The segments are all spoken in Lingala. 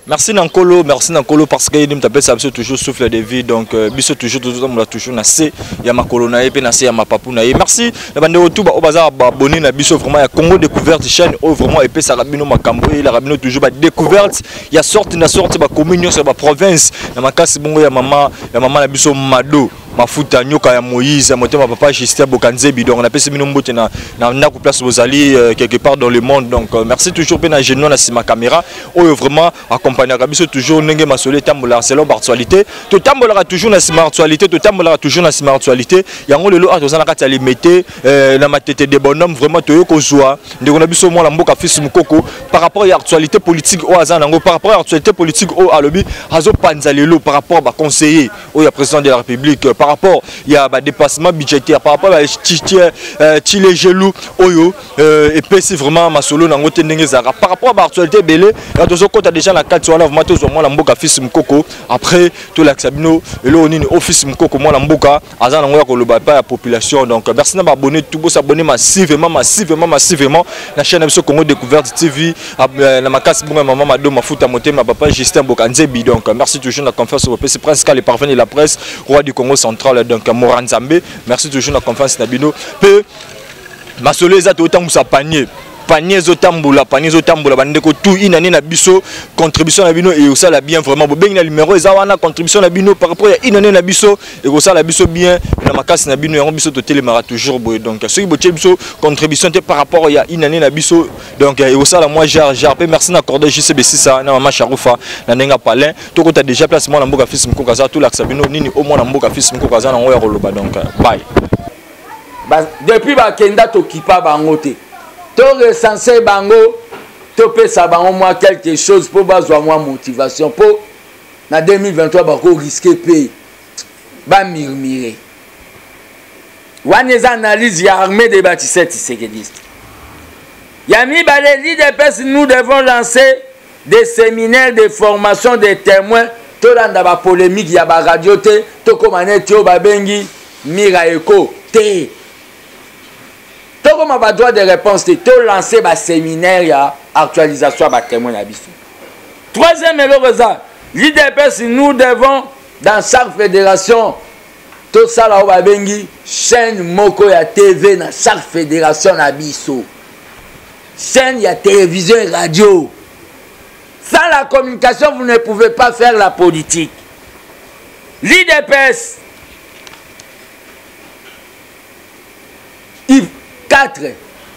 Merci Nankolo parce que il m'appelle ça toujours souffle de vie donc biso toujours na C ya makolo na pe na C ya mapapu na. Merci la bande retour au bazar abonné na biso vraiment ya Congo découverte chaîne vraiment épée ça rabino makambo et la rabino toujours ba découverte ya sorte ba communion sur ba province na makasi bongo ya maman na biso Mado mafuta nyoka ya Moïse motema papa Justin Bokanzebi donc on appelle ce mino mbote na place Bozali quelque part dans le monde donc merci toujours pe na genou na sima caméra oyo vraiment accompagner biso toujours ndenge masolo tambola selon actualité to tambola toujours na sima actualité to tambola toujours na sima actualité yango lelo atozana kati ya limité na matete de bonhomme vraiment to yoko joie ndeko na biso mwana mboka fils mukoko par rapport à actualité politique au azana ngo par rapport à actualité politique au alobi azo panza lelo par rapport ba conseiller au ya président de la République par rapport il y a des dépassements budgétaires par rapport à Chile gelou oyo et puis c'est vraiment masolo nango tendenge zara par rapport à l'actualité belé atozo kota déjà la carte sur la vraiment to moi la mboka fils mukoko après tout l'axabino et là on est office mukoko moi la mboka azana ngo ya koloba pa la population donc merci na abonner tout beau s'abonner massivement la chaîne de Congo Découverte TV na makasi bonga maman Mado mafuta motema papa Justin Bokanzebi donc merci toujours la confiance au PC Prince les parvenus de la presse roi du Congo central donc Moranzambe merci toujours la confiance na bino peu masolo ezate autant que ça panier zotambola bandeko tout inane na biso contribution na bino et ça la bien vraiment bo bengi na numéro ezawana contribution na bino par rapport à inane na biso et ça la biso bien na makasi na bino yango biso to telemara toujours boy donc ceux qui botie biso contribution par rapport à inane na biso donc et ça la moi j'ai merci na accordé JCBC ça na mama Charoufa na nenga palin to ko ta déjà place moi na mboka fils mko kaza tout l'axe bino nini au moins na mboka fils mko kaza na ngoya roloba donc bye depuis ba kenda to kipa bangote to recenser bango to pesa bango moi quelque chose pour bazwa moi motivation pour na 2023 bako risquer payer ba murmurer wana analyse ya armée de Baptiste Tshisekedi Yami Baleli de pes nous devons lancer des séminaires de formation des témoins to landa ba polémique ya ba radio te to komane tio ba bengi mira eko te comme on va droit de réponse, tu as lancé un séminaire et actualisation à témoin d'Abisso. Troisième malheureusement, l'IDPS, nous devons, dans chaque fédération, tout ça là, on va bengi chaîne Moko ya TV dans chaque fédération d'Abisso. Chaîne, il y a télévision et radio. Sans la communication, vous ne pouvez pas faire la politique. L'IDPS, 4.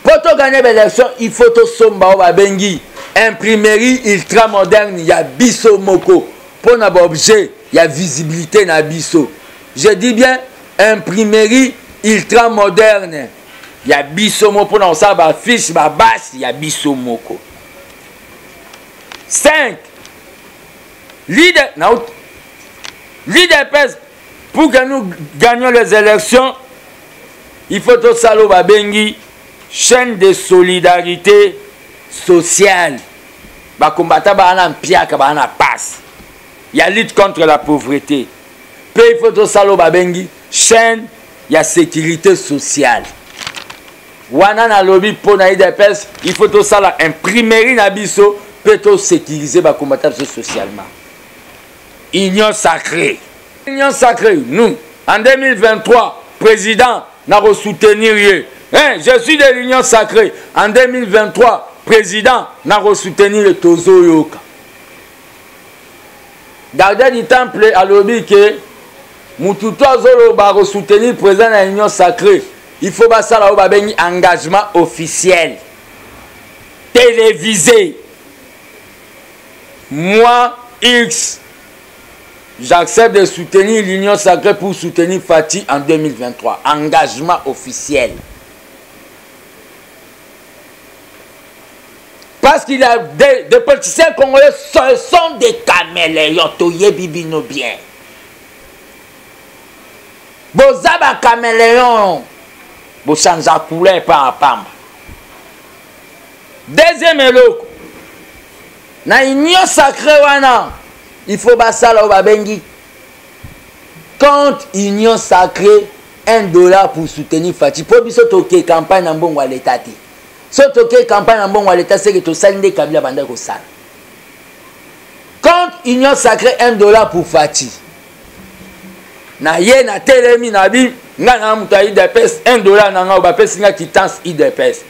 Pour gagner l'élection, il faut que Somba Bengi, imprimerie ultra moderne, il y a Bisso Moko. Pour n'avoir objet, il y a visibilité na Bisso. Je dis bien imprimerie ultra moderne. Il y a Bisso Moko. Pour ça, ma fiche, ma base, il y a Bisso Moko. 5. Leader, pour que nous gagnions les élections, il faut tout ça ba bengi chaîne de solidarité sociale. Ba combattant ba na piaka ba na passe. Il y a lutte contre la pauvreté. Puis il faut tout ça ba bengi chaîne ya sécurité sociale. Wana na lobby pour na IDPS, il faut tout ça la imprimerie na biso peut tout sécuriser ba combattant socialement. Union sacrée. Union sacrée, nous en 2023, président n'a pas soutenir rien. Hein, je suis de l'Union sacrée. En 2023, président n'a pas soutenir le Tozo Yoka. Gardien du temple à l'objet que Moututo Zolo va soutenir le président de l'Union sacrée. Il faut passer là où un engagement officiel. Télévisé. Moi, X. J'accepte de soutenir l'Union sacrée pour soutenir Fatih en 2023. Engagement officiel. Parce qu'il y a des politiciens congolais, ce sont des caméléons. Toye bibino bien. Bozaba caméléons. Bosanja couleur par pam. Deuxième éloko. Na Union sacrée wana. Il faut passer là au bengi. Compte Union sacrée, $1 pour soutenir Fatih. Pour biso toke campagne en bon l'état. Si toke campagne en bon l'état, c'est que to salinde kabila banda ko sala. donc union sacrée $1 pour Fati na ye na telemi na bi nga na mutu ya IDPS $1 na nga bapesi nga quittance IDPS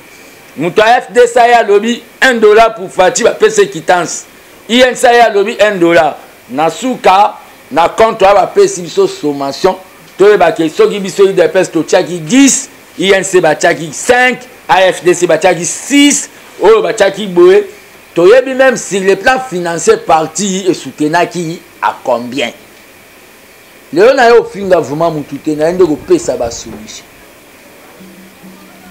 mutu ya FDC ya lobi $1 pour Fati bapesi quittance INSA ya lobi $1 na suka na compte ya bapesi biso sommation toyebake soki biso IDPS totiaki 10 INC batiaki 5 AFDC batiaki 6 oyo batiaki boye toyebi même sur le plan financier parti et soutenaki à combien lelo na yo finga vraiment mutu te na ndeko pesa ba solution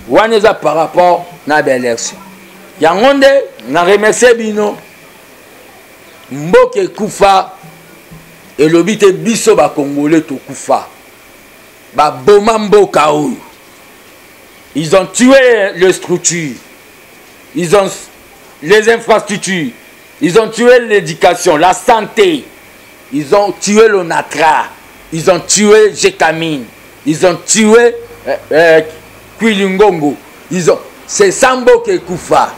wana eza par rapport na l'élection yango nde na remercier bino mboke kufa elobi te biso ba congolais to kufa ba boma mboka oyo ils ont tué les structures ils ont les infrastructures ils ont tué l'éducation la santé ils ont tué le Natra ils ont tué Jekamine ils ont tué Kwilingongo ils ont c'est Sambo Kekufa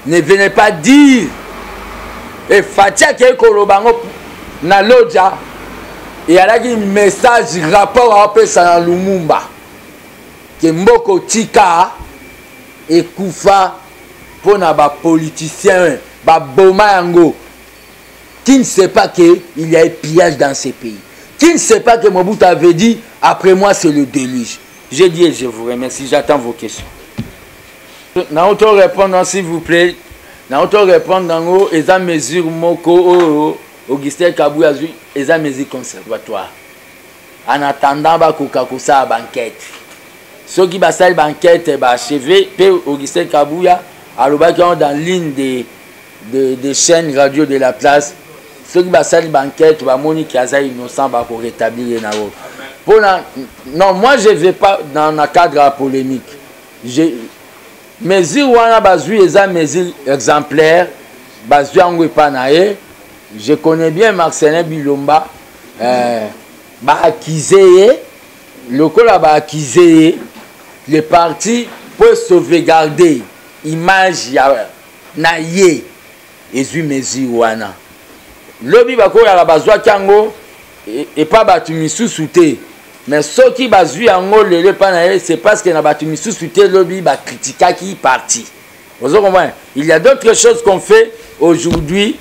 ne venez pas dire et Fatia Kekolobango na Lodja et a un message rapport à Pesa Lumumba que Mboko Tika et Kufa pour na ba politicien ba boma yango qui ne sait pas qu'il y a un pillage dans ces pays, qui ne sait pas que Mobutu avait dit après moi c'est le déluge. J'ai dit et je vous remercie, j'attends vos questions. Na auto répondre s'il vous plaît. Na auto répondre dans haut et ça mesure moko Augustin Kabouya et ça mesure conservatoire. En attendant ba koka kosa banquette. Ceux qui basal banquette ba achevé pe Augustin Kabouya alobaki dans ligne des chaînes radio de la place. Ceux qui basal banquette ba moni ki aza innocent ba ko rétablir na wo. Non, moi je ne vais pas dans le cadre de la polémique. Mesure wana bazui eza mesure exemplaire bazui yango epanaye. Je connais bien Marcelin Bilomba ba accusé lokola ba accusé le parti pour sauvegarder image ya na ye ezui mesure wana lobi bakoya la bazwa kango et pas batu misusu te. Mais ceux qui bazui yango lele panaye c'est parce que na batu misusu te lobi ba critica qui parti. Vous comprenez? Il y a d'autres choses qu'on fait aujourd'hui.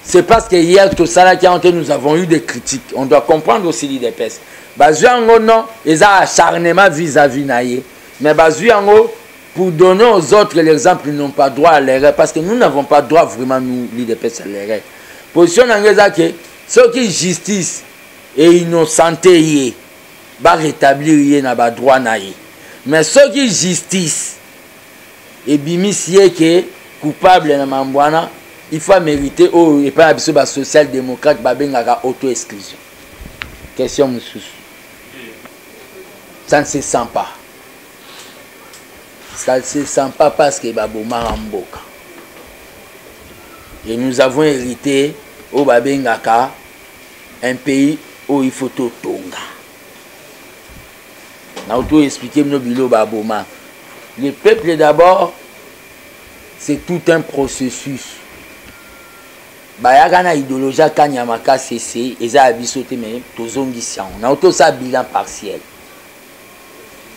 C'est parce que hier tout ça qui nous avons eu des critiques. On doit comprendre aussi l'IDPS. Bazui yango non, ils ont acharnement vis-à-vis naye. Mais bazui yango pour donner aux autres l'exemple, ils n'ont pas droit à l'erreur parce que nous n'avons pas droit vraiment nous l'IDPS à l'erreur. Position d'anglaise que ceux qui justice et innocenté va rétablir na ba droit naye. Mais ceux qui justice et bimisie que coupable na mambwana il faut mériter et pas abiso ba social démocrate ba bengaka auto exclusion. Question monsieur. Ça ne se sent pas. Ça ne se sent pas parce que ba boma mboka. Et nous avons hérité au ba bengaka un pays où il faut tout tonga. Na auto expliquer no bilo ba boma. Le peuple d'abord c'est tout un processus. Bayaka na idéologie kanyamaka cessé eza abiso te mais tozongisa. Na auto ça bilan partiel.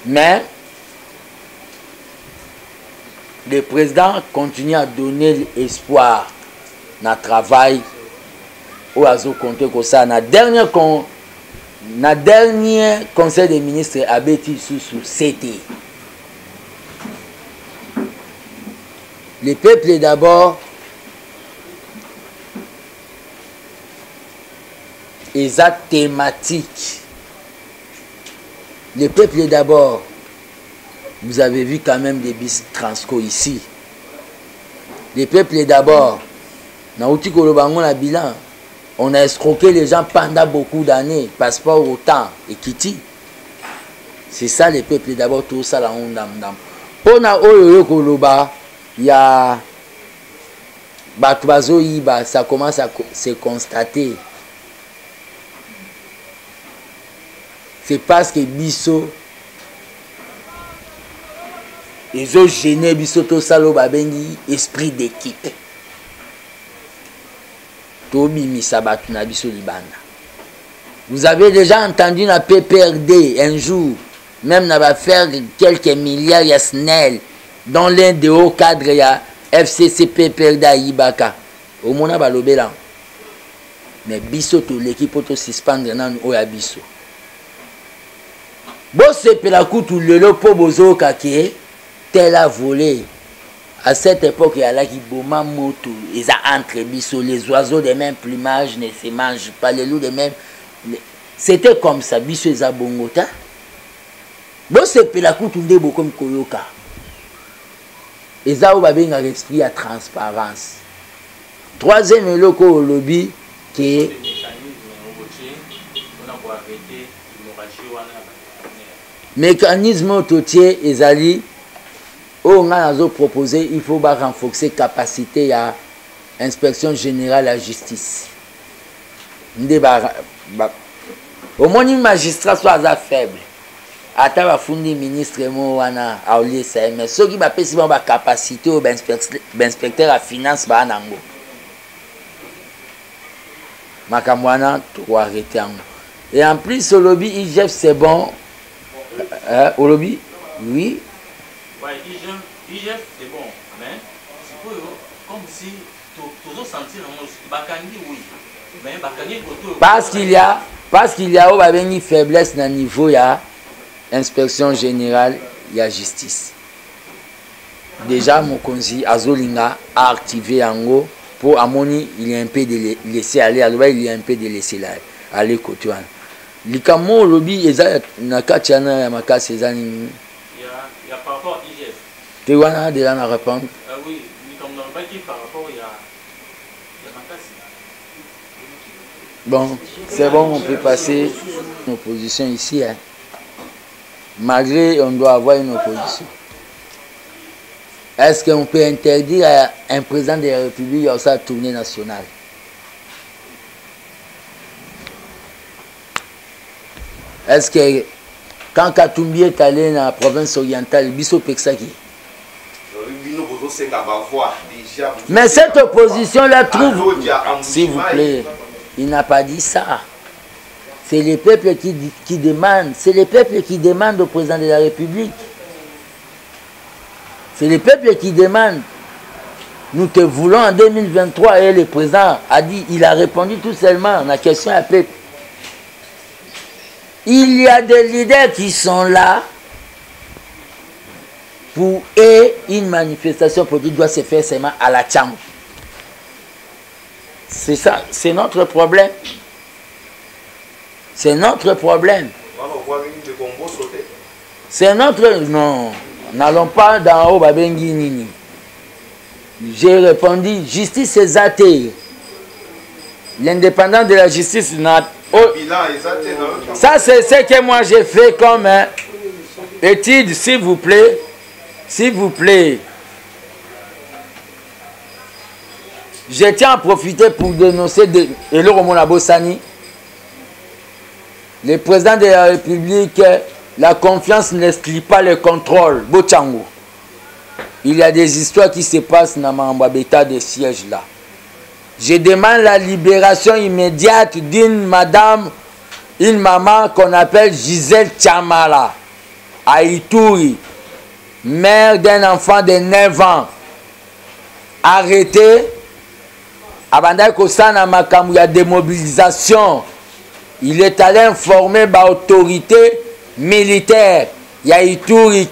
Mais le président continue à donner espoir na travail au azo compter comme ça na dernier conseil des ministres abeti sous CT. Le peuple d'abord et sa thématique. Le peuple d'abord, vous avez vu quand même des bis transco ici. Le peuple d'abord, on a escroqué les gens pendant beaucoup d'années, passeport au temps et Kiti. C'est ça le peuple d'abord, tout ça la ondam. Pour na oyo koloba, il y a Batouazo Iba, ça commence à se constater. C'est parce que biso ils ont gêné biso to salo babengi esprit d'équipe. Tobi Misabatu Nabiso Libanda. Vous avez déjà entendu la PPRD un jour, même n'a va faire quelques milliards ya SNEL, dans l'un des hauts cadres ya FCC PPRD à Ibaka. Au mona balobela. Mais biso to l'équipe pour suspendre nan oya biso. Bo sepela kutu lelo po bozo kake tel a volé. À cette époque, il y a là qui boma moto, ils ont entre biso, les oiseaux de même plumage ne se mangent pas, les loups de même. C'était comme ça, biso ils ont bongota. Bon sepela kutu ndebo comme koyoka. Ils ont un esprit à transparence. Troisième loko au lobby qui est mécanisme autotier et ali on a proposé il faut renforcer capacité à inspection générale à la justice. Au moins une magistrat soit faible. Ata va fundi ministre mo wana auli ça mais ceux qui va pesi ba capacité au inspecteur à finance ba nango. Makamwana to arrêter en. Et en plus au lobby IGF c'est bon. Au lobby oui. Ouais, IGF c'est bon mais c'est comme si tout sentir bakandi oui. Mais bakandi parce qu'il y a au une faiblesse dans niveau ya inspection générale et la justice. Déjà, mon conseil Azolinga a activé Ango pour Amoni, il est un peu de laisser aller, alors il est un peu de laisser aller côté. Likamo lobby eza na katiana ya makasi eza ni. Il y a par rapport à IGF. Tu vois déjà na répondre. Oui, likamo na baki par rapport il y a makasi. Bon, c'est bon, on peut passer une opposition ici hein. Malgré on doit avoir une opposition. Est-ce qu'on peut interdire à un président de la République à sa tournée nationale? Est-ce que quand Katumbi est allé dans la province orientale, Bisso Pexaki? Mais cette opposition-là trouve... S'il vous plaît, il n'a pas dit ça. C'est les peuples qui demandent. C'est les peuples qui demandent au président de la République. C'est les peuples qui demandent. Nous te voulons en 2023 et le président a dit, il a répondu tout seulement à la question à peuple. Il y a des leaders qui sont là pour une manifestation politique doit se faire seulement à la chambre. C'est ça, c'est notre problème. C'est notre problème. C'est notre... Non, n'allons pas dans haut babengi nini. J'ai répondu, justice est athée. L'indépendance de la justice n'a... Oh. Ça, c'est ce que moi j'ai fait comme étude, s'il vous plaît. S'il vous plaît. Je tiens à profiter pour dénoncer Eloro Monabosani. Le président de la République, la confiance n'exclut pas le contrôle. Bochango. Il y a des histoires qui se passent dans Mambabeta de siège là. Je demande la libération immédiate d'une madame, une maman qu'on appelle Gisèle Chamala, à Ituri, mère d'un enfant de 9 ans, arrêtée, abandonné Kosana Makamu, il y a démobilisation. Il est allé informer l'autorité militaire. Il y a Ituri,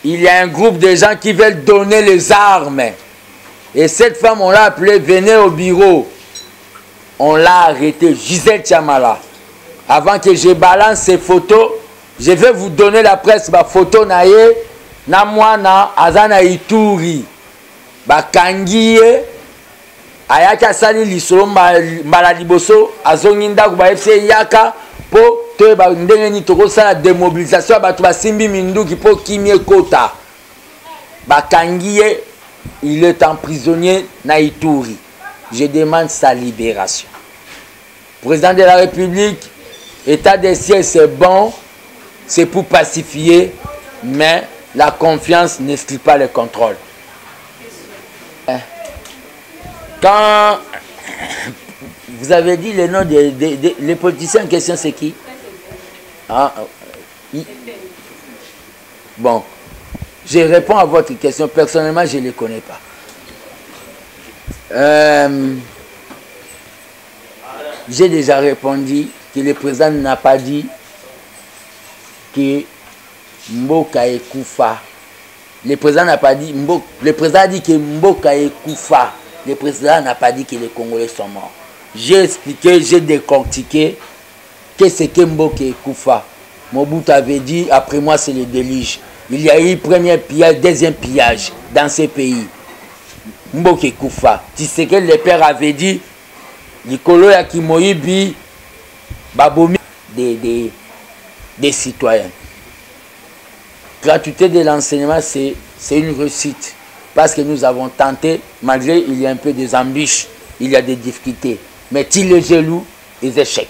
il y a un groupe de gens qui veulent donner les armes. Et cette femme, on l'a appelée, venez au bureau. On l'a arrêtée, Gisèle Chamala. Avant que je balance ces photos, je vais vous donner la presse, ma photo naye, na mwana, azana Ituri. Bakangiye, ayaka sali lisolo maladiboso, azonginda kuba FC yaka, po, te ba ndengeni toko sala démobilisation, batu basimbi minduki po kimye kota. Bakangiye, il est emprisonné na Ituri. Je demande sa libération. Président de la République, état de siège c'est bon, c'est pour pacifier, mais la confiance n'exclut pas le contrôle. Quand Vous avez dit le nom les politiciens en question, c'est qui? Ah, bon, je réponds à votre question. Personnellement, je ne les connais pas. J'ai déjà répondu que le président n'a pas dit que Mboka est Koufa. Le président n'a pas dit Mboka. Le président a dit que Mboka est Koufa. Le président n'a pas dit que les Congolais sont morts. J'ai expliqué, j'ai décortiqué que c'est que Mboka est Koufa. Mobutu avait dit, après moi c'est le déluge. Il y a eu premier pillage, deuxième pillage dans ces pays. Mboka est Koufa. Tu sais que le père avait dit, Nikolo Yakimoyibi, Babomi, des citoyens. Gratuité de l'enseignement, c'est une réussite. Parce que nous avons tenté, malgré il y a un peu des embûches, il y a des difficultés. Mais si les jaloux, ils échec.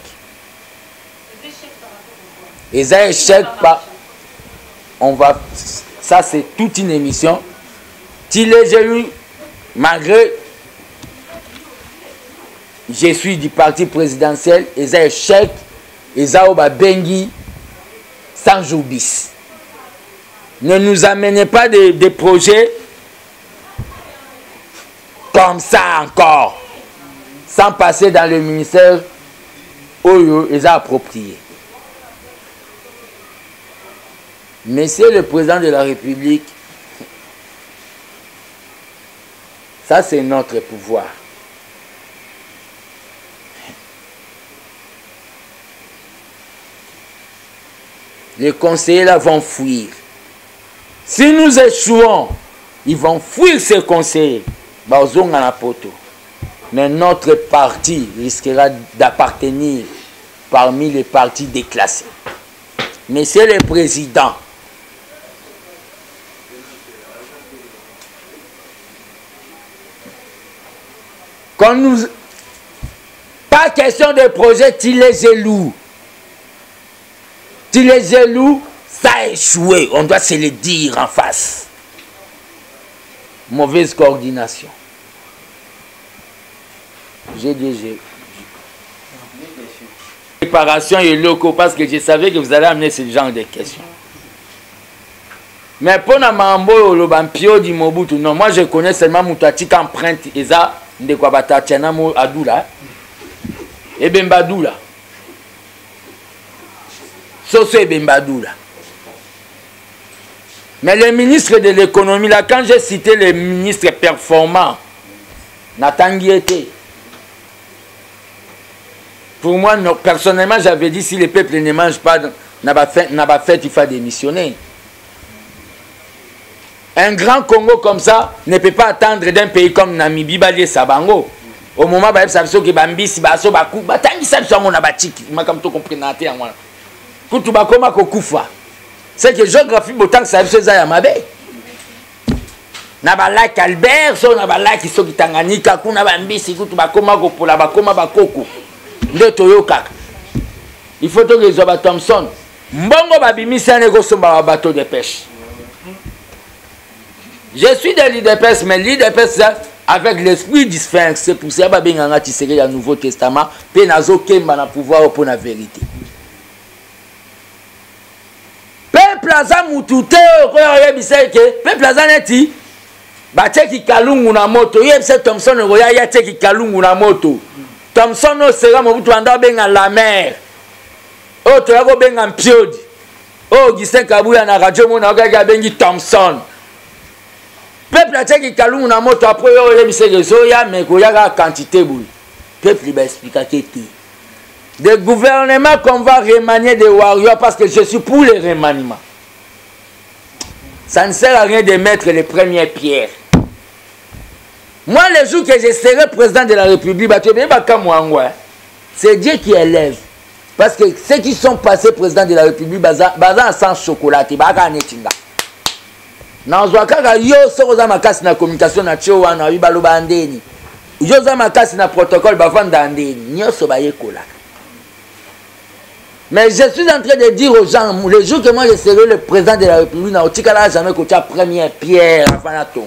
Ils échec par... On va... Ça, c'est toute une émission. Si les jaloux, malgré... Je suis du parti présidentiel, ils échec, ils ont bengi sans jour bis. Ne nous amenez pas des projets comme ça encore, sans passer dans le ministère où ils ont approprié. Monsieur le président de la République, ça c'est notre pouvoir. Les conseillers là vont fuir. Si nous échouons, ils vont fuir ces conseillers. Mais notre parti risquera d'appartenir parmi les partis déclassés. Monsieur le Président, quand nous... Pas question de projet, tu les élus. Tu les élus, ça a échoué. On doit se le dire en face. Mauvaise coordination. J'ai dit, préparation et locaux, parce que je savais que vous allez amener ce genre de questions. Mais pour Namambo, le Bampio du Mobutu, non, moi je connais seulement Moutati qu'empreinte, et ça, de quoi batatiana mo Adoula, et Bembadoula. Soso et Bembadoula. Mais le ministre de l'économie, là, quand j'ai cité les ministres performants, Nathan Guiete, pour moi, non, personnellement, j'avais dit si le peuple ne mange pas, n'a pas fait, il faut démissionner. Un grand Congo comme ça ne peut pas attendre d'un pays comme Namibie, Bali et Sabango. Au moment où ça veut que Bambisi, Basso, Bakou, Batangi, ça veut mon abatiki, ma comme tout compris naté à moi. Koutou Bakoma Kokoufa. C'est que géographie, autant que ça veut dire Yamabe. Nabalak Albert, so Nabalak, so qui Tanganyika, Kuna Bambisi, Koutou Bakoma Kopola, Bakoma Bakoko. De Toyoka. Il faut que les Oba Thompson. Mbongo Babimi, c'est un négociant à bateau de pêche. Je suis de l'île de pêche, mais l'île de pêche, avec l'esprit du sphinx, c'est pour ça que je suis dans le Nouveau Testament, et je suis dans le pouvoir pour la vérité. Peuple Aza Moutouté, Peuple Aza Neti, Bateki Kalungu na moto, Yebse Thompson, Roya Teki Kalungu na moto. Thompson no sera Mobutu anda benga la mer. Oh, tu as benga Mpiodi. Oh, Gisèle Kabouya na radio mona ogaga bengi Thompson. Peuple a teki Kalungu na moto après yo yebise gezoya mais koyaga quantité boui. Peuple va expliquer que des gouvernements qu'on va remanier des warriors parce que je suis pour les remaniements. Ça ne sert à rien de mettre les premières pierres. Moi, le jour que je serai président de la République, c'est Dieu qui élève. Parce que ceux qui sont passés président de la République, ils sans chocolat, ils sont Nanzwakaka yo sokoza makasi na communication na tio wana baloba ndeni. Yo za makasi na protocole bavanda ndeni. Nyoso bayekola. Mais je suis en train de dire aux gens, le jour que moi je serai le président de la République, na otikala jamais que tu as première pierre avant la tonga.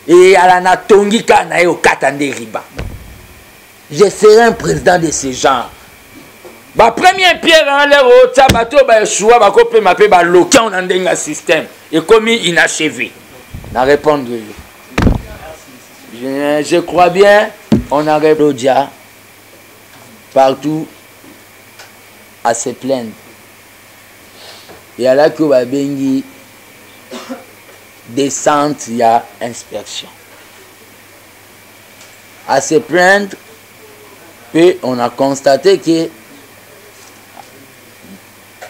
Et à la natongi kana yo katande riba. je serai un président de ce genre. Ma première pierre en l'air au tabato, bah, choua, bah, copé, ma paix, bah, loqué, on a un système. Et comme inachevé. Na répondre. Je crois bien, on a répondu partout à se plaindre. Et à la que va bengi descente, il y a inspection. À se plaindre, et on a constaté que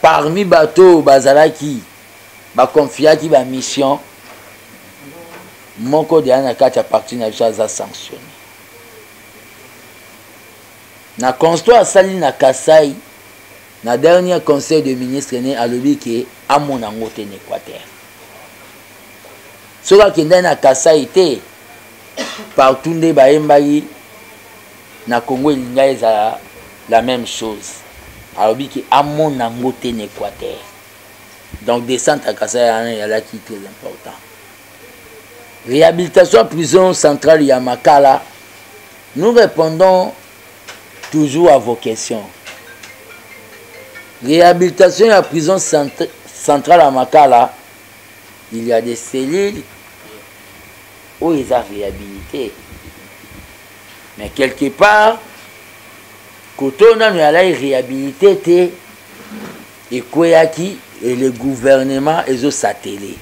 parmi bateaux bazalaki ba confia qui ba mission moko de ana kati parti na biso za sanctionné na constat sali na Kasai na dernier conseil de ministres né alobi ke amona ngote na Équateur soka kenda na Kasai te partout nde ba embaki na Congo elinga eza la même chose. Alors, il y a un côté en Équateur. Donc, descente à Kasai, il y a là qui est très important. Réhabilitation prison centrale Yamakala. Nous répondons toujours à vos questions. Réhabilitation à la prison centrale Yamakala, il y a des cellules où ils ont réhabilité. Mais quelque part, quand on a la réhabilité, et le gouvernement et le satellite.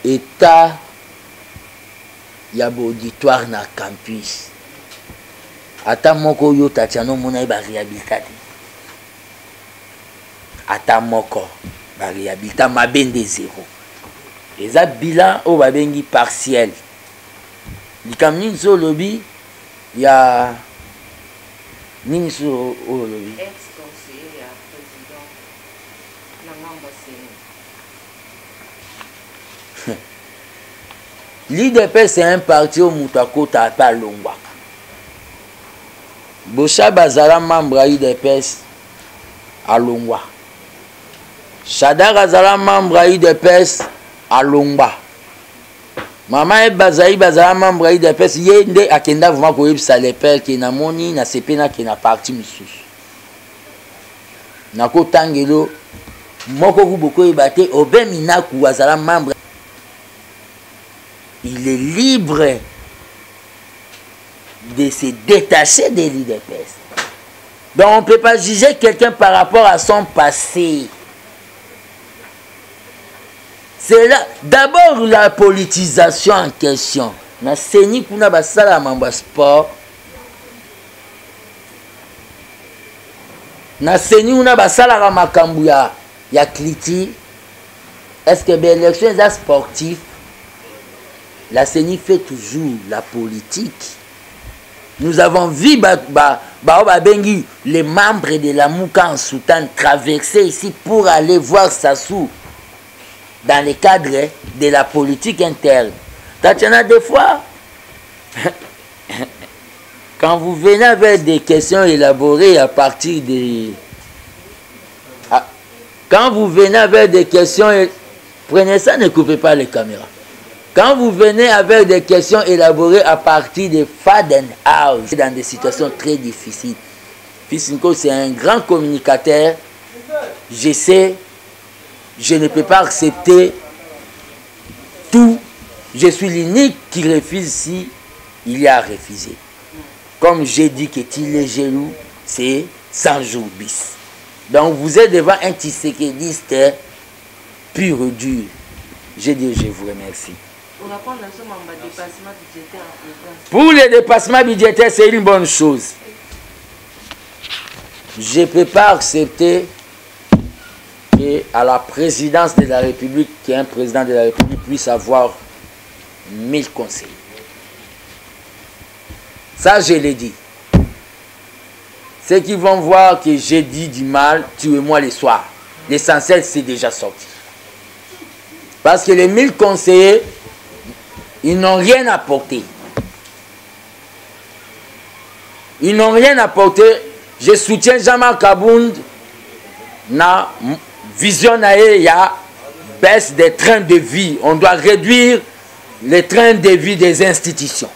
État, il y a un auditoire dans le campus. Ata moko yo tatiano mona ba réhabilité. Ata moko ba réhabilité ma bende zéro. Les bilan au babengi partiel. Likamni so lobby, il y a nini so au lobby. Ex-conseiller à président Nangamba Sene. L'IDP c'est un parti au Moutako Tapa Longwa. Bosha Bazara membre IDPS à Longwa. Shadar Azara membre IDPS à Longwa. Maman est Bazara membre IDPS yende akenda vraiment ko yebisa les pères qui na moni na sepena qui na parti mususu. Na ko tangelo moko ku boko ebate obemina ku Azara membre. Il est libre de se détacher de l'IDPS. Donc on ne peut pas juger quelqu'un par rapport à son passé. C'est là, d'abord la politisation en question. Na seni kuna basala mamba sport. Na seni kuna basala makambu ya cliti. Est-ce que l'élection est sportive? La CENI fait toujours la politique. Nous avons vu les membres de la Mouka en Soudan traverser ici pour aller voir Sassou dans le cadre de la politique interne. Tatiana, des fois, quand vous venez avec des questions élaborées à partir de... Quand vous venez avec des questions... Prenez ça, ne coupez pas les caméras. Quand vous venez avec des questions élaborées à partir de Fadenhouse, dans des situations très difficiles, Fissinko, c'est un grand communicateur. Je sais, je ne peux pas accepter tout. Je suis l'unique qui refuse si il y a à refuser. Comme j'ai dit que Tilé Gelou, c'est 100 jours bis. Donc vous êtes devant un tisséquediste pur et dur. Je dis, je vous remercie. Pour les dépassements budgétaires, c'est une bonne chose. Je ne peux pas accepter qu'à la présidence de la République, qu'un président de la République puisse avoir 1000 conseillers. Ça, je l'ai dit. Ceux qui vont voir que j'ai dit du mal, tuez-moi le soir. L'essentiel, c'est déjà sorti. Parce que les 1000 conseillers, ils n'ont rien apporté. Ils n'ont rien apporté. Je soutiens Jean-Marc Kabound. Na vision, il y a baisse des trains de vie. On doit réduire le train de vie des institutions.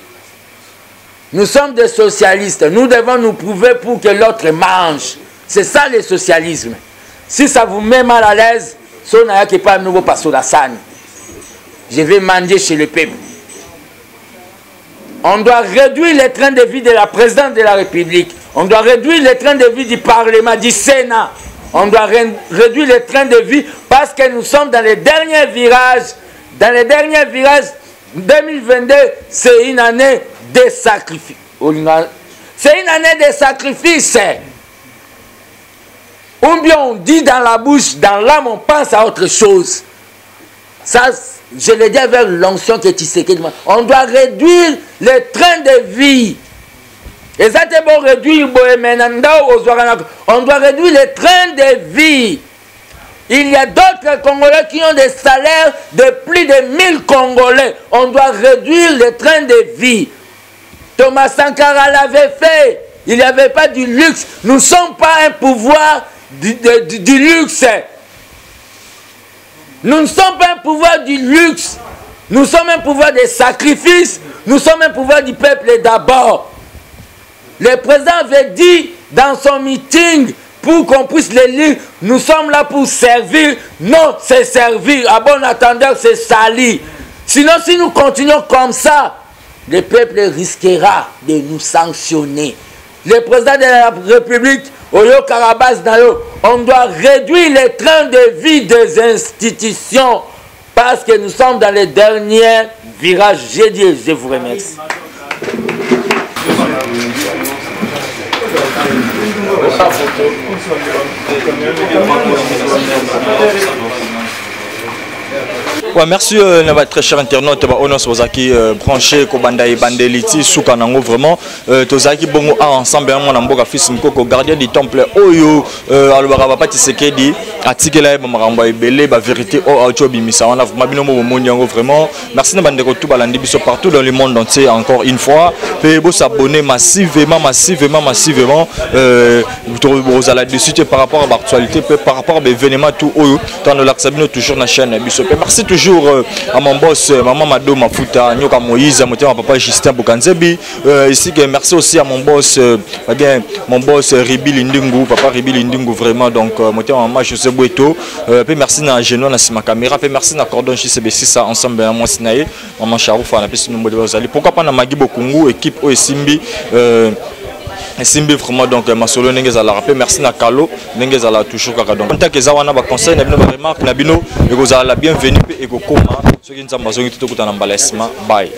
Nous sommes des socialistes. Nous devons nous prouver pour que l'autre mange. C'est ça le socialisme. Si ça vous met mal à l'aise, je vais manger chez le peuple. On doit réduire le train de vie de la présidente de la République. On doit réduire le train de vie du Parlement, du Sénat. On doit réduire le train de vie parce que nous sommes dans les derniers virages. Dans les derniers virages, 2022, c'est une année de sacrifice. C'est une année de sacrifice. Ou bien on dit dans la bouche, dans l'âme, on pense à autre chose. Ça, je le dis avec l'onction que tu sais. On doit réduire le train de vie. Et ça, c'est bon réduire. On doit réduire le train de vie. Il y a d'autres Congolais qui ont des salaires de plus de 1000 Congolais. On doit réduire le train de vie. Thomas Sankara l'avait fait. Il n'y avait pas du luxe. Nous ne sommes pas un pouvoir du luxe. Nous ne sommes pas un pouvoir du luxe. Nous sommes un pouvoir de sacrifice. Nous sommes un pouvoir du peuple d'abord. Le président avait dit dans son meeting, pour qu'on puisse le lire, nous sommes là pour servir. Non, c'est servir. À bon entendeur, c'est salir. Sinon, si nous continuons comme ça, le peuple risquera de nous sanctionner. Le président de la République, Oyo Karabas Nayo, on doit réduire le train de vie des institutions parce que nous sommes dans les derniers virages. J'ai dit, je vous remercie. Ouais, merci très cher internaute Onos Ozaki branché Kobanda et Bandeliti Soukanango vraiment Tozaki bongo ensemble mon amboka fils Mkoko gardien du temple Oyo alobaka papa Tshisekedi atikela ba makambo ebele ba vérité o auto bimisa on a mabino mo monyango vraiment merci na bandeko tout balandi biso partout dans le monde entier encore une fois et vous s'abonner massivement vous allez discuter par rapport à l'actualité par rapport à l'événement tout Oyo dans le Laxabino toujours na chaîne biso merci toujours à mon boss maman Mado Mafuta Nyoka Moïse mon papa Justin Bukanzebi ici merci aussi à mon boss Ribi Lindingu papa Ribi Lindingu vraiment donc mon maman José Boueto merci na Genoa na ma caméra merci na Cordon JCB6 ça ensemble moi Sinaye maman Charoufa na pesi nombo de bazali pourquoi pas na Magibo Kungu équipe Oesimbi Simbi vraiment donc ma solo n'engeza la rappel merci na Kalo n'engeza la toujours kaka donc tant que ça wana ba conseil na bino ba remarque na bino et vous avez la bienvenue et ko koma ceux qui nous amazon tout na balesma bye.